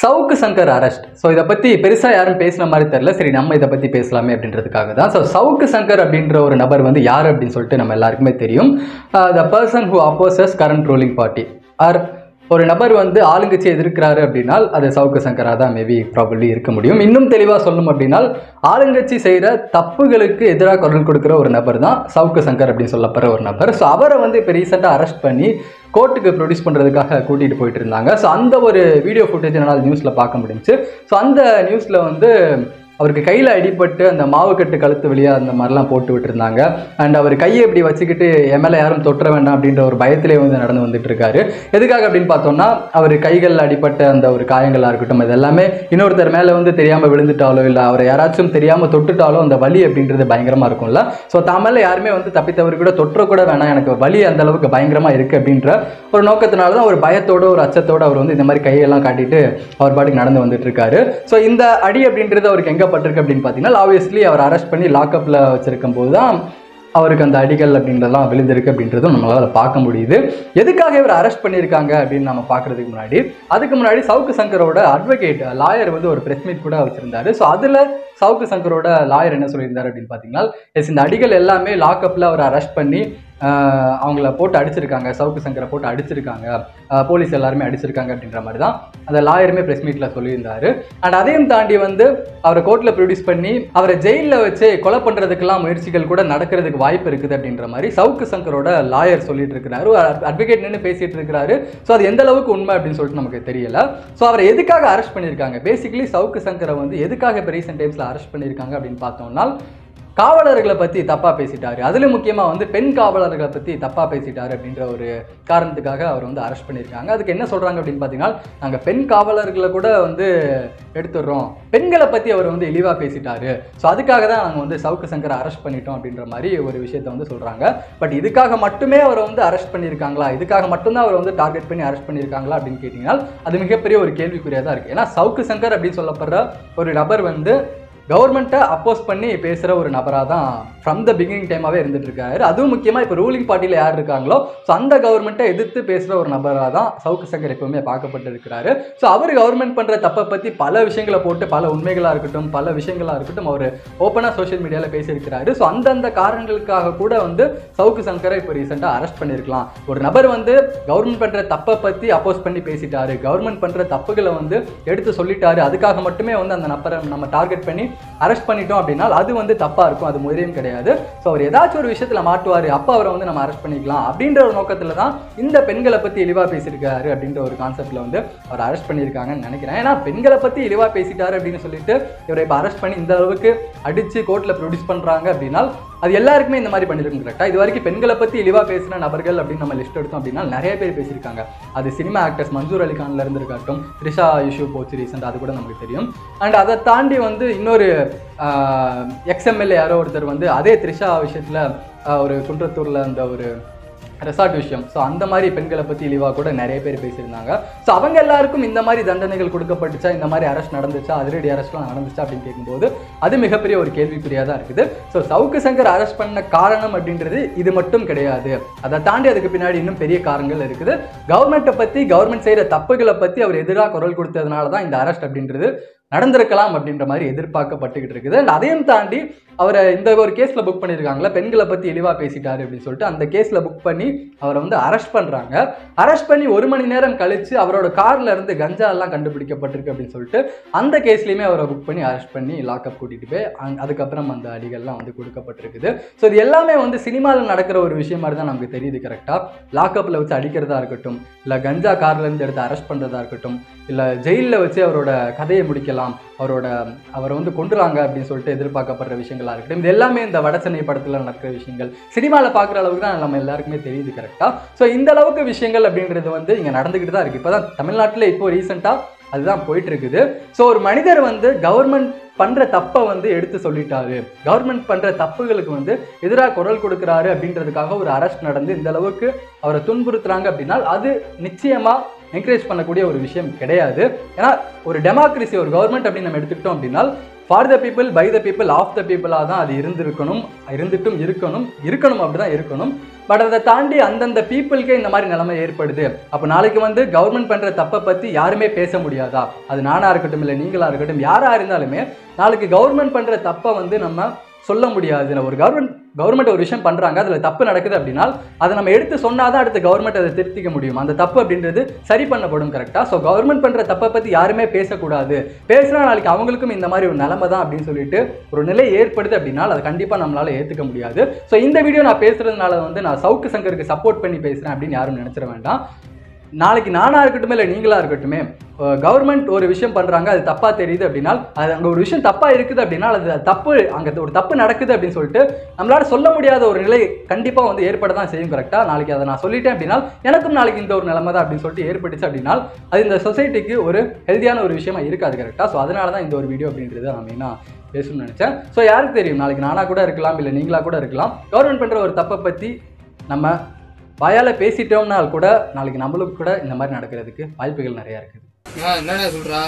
Savukku Shankar arrest. So இதை பற்றி பெருசாக யாரும் பேசுன மாதிரி தெரியல. சரி, நம்ம இதை பற்றி பேசலாமே அப்படின்றதுக்காக தான். ஸோ சவுக்கு சங்கர் அப்படின்ற ஒரு நபர் வந்து யார் அப்படின்னு சொல்லிட்டு நம்ம எல்லாருக்குமே தெரியும். The person who opposes current ruling party. Or ஒரு நபர் வந்து ஆளுங்கட்சியை எதிர்க்கிறாரு அப்படின்னா அது சவுக்கு சங்கராக தான் மேபி ப்ராபப்ளி இருக்க முடியும். இன்னும் தெளிவாக சொல்லணும் அப்படின்னா ஆளுங்கட்சி செய்கிற தப்புகளுக்கு எதிராக குரல் கொடுக்குற ஒரு நபர் தான் சவுக்கு சங்கர் அப்படின்னு சொல்லப்படுற ஒரு நபர். ஸோ அவரை வந்து இப்போ ரீசெண்டாக அரெஸ்ட் பண்ணி கோர்ட்டுக்கு ப்ரொடியூஸ் பண்ணுறதுக்காக கூட்டிகிட்டு போயிட்டு இருந்தாங்க. ஸோ அந்த ஒரு வீடியோ ஃபுட்டேஜ் என்னால் நியூஸில் பார்க்க முடிஞ்சுச்சு. ஸோ அந்த நியூஸில் வந்து அவருக்கு கையில் அடிபட்டு அந்த மாவுக்கட்டு கழுத்து வழியாக அந்த மாதிரிலாம் போட்டு விட்டுருந்தாங்க. அண்ட் அவர் கையை இப்படி வச்சுக்கிட்டு எம்எல்ஏ யாரும் தொற்ற வேண்டாம் அப்படின்ற ஒரு பயத்திலே வந்து நடந்து வந்துட்டு இருக்காரு. எதுக்காக அப்படின்னு பார்த்தோம்னா அவர் கைகளில் அடிபட்ட அந்த ஒரு காயங்களாக இருக்கட்டும், அது எல்லாமே இன்னொருத்தர் மேலே வந்து தெரியாமல் விழுந்துட்டாலோ இல்லை அவரை யாராச்சும் தெரியாமல் தொட்டுட்டாலோ அந்த வலி அப்படின்றது பயங்கரமாக இருக்கும்ல. ஸோ தமிழில் யாருமே வந்து தப்பித்தவர் கூட தொற்றக்கூட வேணாம், எனக்கு வலி அந்த அளவுக்கு பயங்கரமாக இருக்குது அப்படின்ற ஒரு நோக்கத்தினால தான் ஒரு பயத்தோட ஒரு அச்சத்தோடு அவர் வந்து இந்த மாதிரி கையெல்லாம் காட்டிட்டு அவர் பாட்டுக்கு நடந்து வந்துட்டு இருக்காரு. ஸோ இந்த அடி அப்படின்றது அவருக்கு எங்கே பட்டிருக்கு அப்படின்னு பார்த்தீங்கன்னா ஆப்வியஸ்லி அவர் அரெஸ்ட் பண்ணி லாக்அப்பில் வச்சிருக்கும் போது தான் அவருக்கு அந்த அடிகள் அப்படின்றதெல்லாம் விழுந்திருக்கு அப்படின்றதும் நம்மளால் பார்க்க முடியுது. எதுக்காக இவர் அரெஸ்ட் பண்ணியிருக்காங்க அப்படின்னு நம்ம பார்க்கறதுக்கு அதுக்கு முன்னாடி சவுக்கு சங்கரோட அட்வொகேட் லாயர் வந்து ஒரு பிரஸ் மீட் கூட வச்சிருந்தாரு. ஸோ அதில் சவுக்கு சங்கரோட லாயர் என்ன சொல்லியிருந்தாரு அப்படின்னு பார்த்தீங்கன்னா, இந்த அடிகள் எல்லாமே லாக்அப்பில் அவர் அரெஸ்ட் பண்ணி அவங்கள போட்டு அடிச்சிருக்காங்க, சவுக்கு சங்கரை போட்டு அடிச்சிருக்காங்க, போலீஸ் எல்லாருமே அடிச்சிருக்காங்க அப்படின்ற மாதிரி தான் அந்த லாயருமே ப்ரெஸ் மீட்டில் சொல்லியிருந்தாரு. அண்ட் அதையும் தாண்டி வந்து அவரை கோர்ட்டில் ப்ரொடியூஸ் பண்ணி அவரை ஜெயிலில் வச்சு கொலை பண்ணுறதுக்கெல்லாம் முயற்சிகள் கூட நடக்கிறதுக்கு வாய்ப்பு இருக்குது அப்படின்ற மாதிரி சவுக்கு சங்கரோட லாயர் சொல்லிட்டு இருக்கிறாரு. அட்வொகேட் நின்று பேசிட்டு இருக்கிறாரு. ஸோ அது எந்த அளவுக்கு உண்மை அப்படின்னு சொல்லிட்டு நமக்கு தெரியல. ஸோ அவரை எதுக்காக அரெஸ்ட் பண்ணியிருக்காங்க, பேசிக்கலி சவுக்கு சங்கரை வந்து எதுக்காக இப்போ ரீசெண்ட் டைம்ஸில் அரெஸ்ட் பண்ணியிருக்காங்க அப்படின்னு பார்த்தோம்னா காவலர்களை பற்றி தப்பாக பேசிட்டாரு, அதில் முக்கியமாக வந்து பெண் காவலர்களை பற்றி தப்பாக பேசிட்டாரு அப்படின்ற ஒரு காரணத்துக்காக அவர் வந்து அரெஸ்ட் பண்ணியிருக்காங்க. அதுக்கு என்ன சொல்கிறாங்க அப்படின்னு பார்த்தீங்கன்னா, நாங்கள் பெண் காவலர்களை கூட வந்து எடுத்துடுறோம், பெண்களை பற்றி அவர் வந்து இழிவாக பேசிட்டாரு, ஸோ அதுக்காக தான் நாங்கள் வந்து சவுக்கு சங்கரை அரெஸ்ட் பண்ணிட்டோம் அப்படின்ற மாதிரி ஒரு விஷயத்தை வந்து சொல்கிறாங்க. பட் இதுக்காக மட்டுமே அவரை வந்து அரெஸ்ட் பண்ணியிருக்காங்களா, இதுக்காக மட்டும்தான் அவரை வந்து டார்கெட் பண்ணி அரெஸ்ட் பண்ணியிருக்காங்களா அப்படின்னு கேட்டிங்கன்னா அது மிகப்பெரிய ஒரு கேள்விக்குறியாக தான் இருக்குது. ஏன்னா சவுக்கு சங்கர் அப்படின்னு சொல்லப்படுற ஒரு நபர் வந்து கவர்மெண்ட்டை அப்போஸ் பண்ணி பேசுகிற ஒரு நபராக தான் ஃப்ரம் த பிகினிங் டைமாகவே இருந்துட்டு இருக்காரு. அதுவும் முக்கியமாக இப்போ ரூலிங் பார்ட்டியில் யார் இருக்காங்களோ ஸோ அந்த கவர்மெண்ட்டை எதிர்த்து பேசுகிற ஒரு நபராக தான் சவுக்கு சங்கர் எப்பவுமே பார்க்கப்பட்டு இருக்கிறாரு. ஸோ அவர் கவர்மெண்ட் பண்ணுற தப்பை பற்றி பல விஷயங்களை போட்டு பல உண்மைகளாக இருக்கட்டும் பல விஷயங்களாக இருக்கட்டும் அவர் ஓப்பனாக சோஷியல் மீடியாவில் பேசியிருக்கிறாரு. ஸோ அந்தந்த காரணங்களுக்காக கூட வந்து சவுக்கு சங்கரை இப்போ ரீசெண்டாக அரெஸ்ட் பண்ணியிருக்கலாம். ஒரு நபர் வந்து கவர்மெண்ட் பண்ணுற தப்பை பற்றி அப்போஸ் பண்ணி பேசிட்டாரு, கவர்மெண்ட் பண்ணுற தப்புகளை வந்து எடுத்து சொல்லிட்டாரு, அதுக்காக மட்டுமே வந்து அந்த நபரை நம்ம டார்கெட் பண்ணி அரெஸ்ட் பண்ணிட்டோம் அப்படின்னா அது வந்து தப்பா இருக்கும், அது முதலியும் கிடையாது. ஸோ அவர் ஏதாச்சும் ஒரு விஷயத்துல மாட்டுவாரு, அப்போ அவரை வந்து நம்ம அரெஸ்ட் பண்ணிக்கலாம் அப்படின்ற ஒரு நோக்கத்துல தான் இந்த பெண்களை பத்தி இழிவா பேசியிருக்காரு அப்படின்ற ஒரு கான்செப்ட்ல வந்து அவர் அரெஸ்ட் பண்ணியிருக்காங்கன்னு நினைக்கிறேன். ஏன்னா பெண்களை பத்தி இழிவா பேசிட்டாரு அப்படின்னு சொல்லிட்டு இவரை இப்போ அரெஸ்ட் பண்ணி இந்த அளவுக்கு அடிச்சு கோர்ட்ல ப்ரொடியூஸ் பண்றாங்க அப்படின்னா அது எல்லாருக்குமே இந்த மாதிரி பண்ணிருக்கும். கரெக்டா, இது வரைக்கும் பெண்களை பத்தி இழிவா பேசின நபர்கள் அப்படின்னு நம்ம லிஸ்ட் எடுத்தோம் அப்படின்னா நிறைய பேர் பேசியிருக்காங்க. அது சினிமா ஆக்டர்ஸ் மன்சூர் அலிகான்ல இருந்து இருக்கட்டும், த்ரிஷா இஷ்யூ போச்சு ரீசெண்ட், அது கூட நமக்கு தெரியும். அண்ட் அதை தாண்டி வந்து இன்னொரு எக்ஸ்எம்எல்ஏ யாரோ ஒருத்தர் வந்து அதே த்ரிஷா விஷயத்துல ஒரு குன்றத்தூர்ல அந்த ஒரு ரெசார்ட் விஷயம், ஸோ அந்த மாதிரி பெண்களை பற்றி இழிவாக கூட நிறைய பேர் பேசியிருந்தாங்க. ஸோ அவங்க எல்லாருக்கும் இந்த மாதிரி தண்டனைகள் கொடுக்கப்பட்டுச்சா, இந்த மாதிரி அரெஸ்ட் நடந்துச்சா, அதிரடி அரெஸ்ட்லாம் நடந்துச்சா அப்படின்னு கேட்கும்போது அது மிகப்பெரிய ஒரு கேள்விக்குறியாக தான் இருக்குது. ஸோ சவுக்கு சங்கர் அரெஸ்ட் பண்ண காரணம் அப்படின்றது இது மட்டும் கிடையாது, அதை தாண்டி அதுக்கு பின்னாடி இன்னும் பெரிய காரணங்கள் இருக்குது. கவர்மெண்ட்டை பற்றி கவர்மெண்ட் செய்கிற தப்புகளை பற்றி அவர் எதிராக குரல் கொடுத்ததுனால தான் இந்த அரெஸ்ட் அப்படின்றது நடந்திருக்கலாம் அப்படின்ற மாதிரி எதிர்பார்க்கப்பட்டுக்கிட்டு இருக்குது. அண்ட் அதையும் தாண்டி அவரை இந்த ஒரு கேஸ்ல புக் பண்ணியிருக்காங்களா, பெண்களை பத்தி இழிவா பேசிட்டாரு அப்படின்னு சொல்லிட்டு அந்த கேஸ்ல புக் பண்ணி அவரை வந்து அரெஸ்ட் பண்றாங்க. அரெஸ்ட் பண்ணி 1 மணி நேரம் கழிச்சு அவரோட கார்ல இருந்து கஞ்சா எல்லாம் கண்டுபிடிக்கப்பட்டிருக்கு அப்படின்னு சொல்லிட்டு அந்த கேஸ்லயுமே அவரை புக் பண்ணி அரெஸ்ட் பண்ணி லாக்அப் கூட்டிட்டு போய் அதுக்கப்புறம் அந்த அடிகள்லாம் வந்து கொடுக்கப்பட்டிருக்குது. ஸோ இது எல்லாமே வந்து சினிமாவில் நடக்கிற ஒரு விஷயம் மாதிரி தான் நமக்கு தெரியுது. கரெக்டா, லாக்அப்ல வச்சு அடிக்கிறதா இருக்கட்டும், இல்லை கஞ்சா கார்ல இருந்து எடுத்து அரெஸ்ட் பண்றதா இருக்கட்டும், இல்லை ஜெயிலில் வச்சு அவரோட கதையை முடிக்கலாம், அவரை வந்து கொண்டுறாங்க அப்படின்னு சொல்லிட்டு எதிர்பார்க்கப்படுற விஷயங்களா இருக்கட்டும், இது எல்லாமே இந்த வடசென்னை படத்துல நடக்கிற விஷயங்கள் சினிமாவில் பார்க்குற அளவுக்கு தான் நம்ம எல்லாருக்குமே தெரியுது. கரெக்டா, ஸோ இந்த அளவுக்கு விஷயங்கள் அப்படின்றது வந்து இங்கே நடந்துக்கிட்டு தான் இருக்கு. இப்போதான் தமிழ்நாட்டில் இப்போ ரீசெண்டாக அதுதான் போயிட்டு இருக்குது. ஸோ ஒரு மனிதர் வந்து கவர்மெண்ட் பண்ற தப்பை வந்து எடுத்து சொல்லிட்டாரு, கவர்மெண்ட் பண்ற தப்புகளுக்கு வந்து எதிராக குரல் கொடுக்குறாரு அப்படின்றதுக்காக ஒரு அரெஸ்ட் நடந்து இந்த அளவுக்கு அவரை துன்புறுத்துறாங்க அப்படின்னா அது நிச்சயமா என்கரேஜ் பண்ணக்கூடிய ஒரு விஷயம் கிடையாது. ஏன்னா ஒரு டெமோக்ரஸி, ஒரு கவர்மெண்ட் அப்படின்னு நம்ம எடுத்துக்கிட்டோம் அப்படின்னா for the people, by the people, of the பீப்புளாக தான் அது இருக்கணும் அப்படி தான் இருக்கணும். பட் அதை தாண்டி அந்தந்த பீப்புளுக்கே இந்த மாதிரி நிலைமை ஏற்படுது. அப்போ நாளைக்கு வந்து கவர்மெண்ட் பண்ணுற தப்பை பற்றி யாருமே பேச முடியாதா? அது நானாக இருக்கட்டும், இல்லை நீங்களாக இருக்கட்டும், யாராக இருந்தாலுமே நாளைக்கு கவர்மெண்ட் பண்ணுற தப்பை வந்து நம்ம சொல்ல முடியாது. ஒரு கவர்மெண்ட் ஒரு விஷயம் பண்ணுறாங்க, அதில் தப்பு நடக்குது அப்படின்னா அதை நம்ம எடுத்து சொன்னால் தான் அடுத்த கவர்மெண்ட் அதை திருத்திக்க முடியும். அந்த தப்பு அப்படின்றது சரி பண்ணப்படும் கரெக்டாக. ஸோ கவர்மெண்ட் பண்ணுற தப்பை பற்றி யாருமே பேசக்கூடாது. பேசுனா நாளைக்கு அவங்களுக்கும் இந்த மாதிரி ஒரு நிலைமை தான் அப்படின்னு சொல்லிட்டு ஒரு நிலை ஏற்படுது அப்படின்னா அதை கண்டிப்பாக நம்மளால் ஏற்றுக்க முடியாது. ஸோ இந்த வீடியோ நான் பேசுகிறதுனால வந்து நான் சவுக்கு சங்கருக்கு சப்போர்ட் பண்ணி பேசுகிறேன் அப்படின்னு யாரும் நினச்சிட வேண்டாம். நாளைக்கு நானாக இருக்கட்டும், இல்லை நீங்களாக இருக்கட்டுமே, கவர்மெண்ட் ஒரு விஷயம் பண்ணுறாங்க, அது தப்பாக தெரியுது அப்படின்னா, அது அங்கே ஒரு விஷயம் தப்பாக இருக்குது அப்படின்னா, அது தப்பு, அங்கே ஒரு தப்பு நடக்குது அப்படின்னு சொல்லிட்டு நம்மளால சொல்ல முடியாத ஒரு நிலை கண்டிப்பாக வந்து ஏற்பட தான் செய்யும் கரெக்டாக. நாளைக்கு அதை நான் சொல்லிட்டேன் அப்படின்னா எனக்கும் நாளைக்கு இந்த ஒரு நிலைமை தான் அப்படின்னு சொல்லிட்டு ஏற்பட்டுச்சு அப்படின்னா அது இந்த சொசைட்டிக்கு ஒரு ஹெல்த்தியான ஒரு விஷயமா இருக்காது கரெக்டாக. ஸோ அதனால தான் இந்த ஒரு வீடியோ அப்படின்றது நான் மெயினாக பேசணும்னு நினச்சேன். ஸோ யாருக்கு தெரியும், நாளைக்கு நானாக கூட இருக்கலாம், இல்லை நீங்களாக கூட இருக்கலாம். கவர்மெண்ட் பண்ணுற ஒரு தப்பை பற்றி நம்ம வாயால் பேசிட்டோம்னால் கூட நாளைக்கு நம்மளுக்கு கூட இந்த மாதிரி நடக்கிறதுக்கு வாய்ப்புகள் நிறையா இருக்குது. என்னடா சொல்கிறா?